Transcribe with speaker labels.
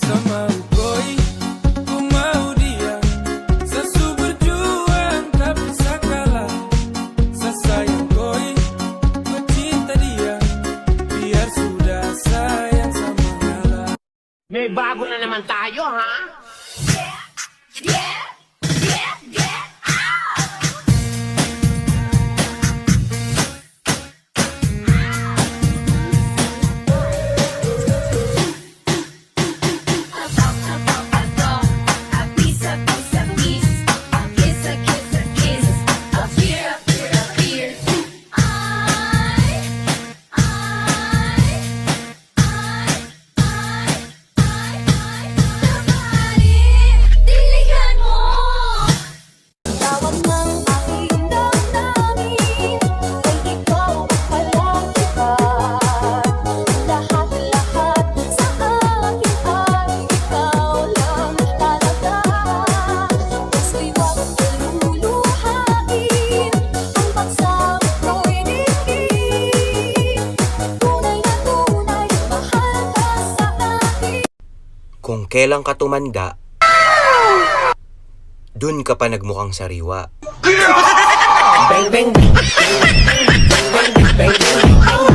Speaker 1: sa mauko'y kung mau dia. Sa berjuang tapi sakala, sa sayang ko'y mencinta dia. Biar sudah sayang sama ngalah.
Speaker 2: May bago na naman tayo, ha?
Speaker 3: Kung kailan ka tumanda, dun ka pa nagmukhang sariwa.
Speaker 2: Bang, bang, bang, bang, bang, bang, bang, bang, bang.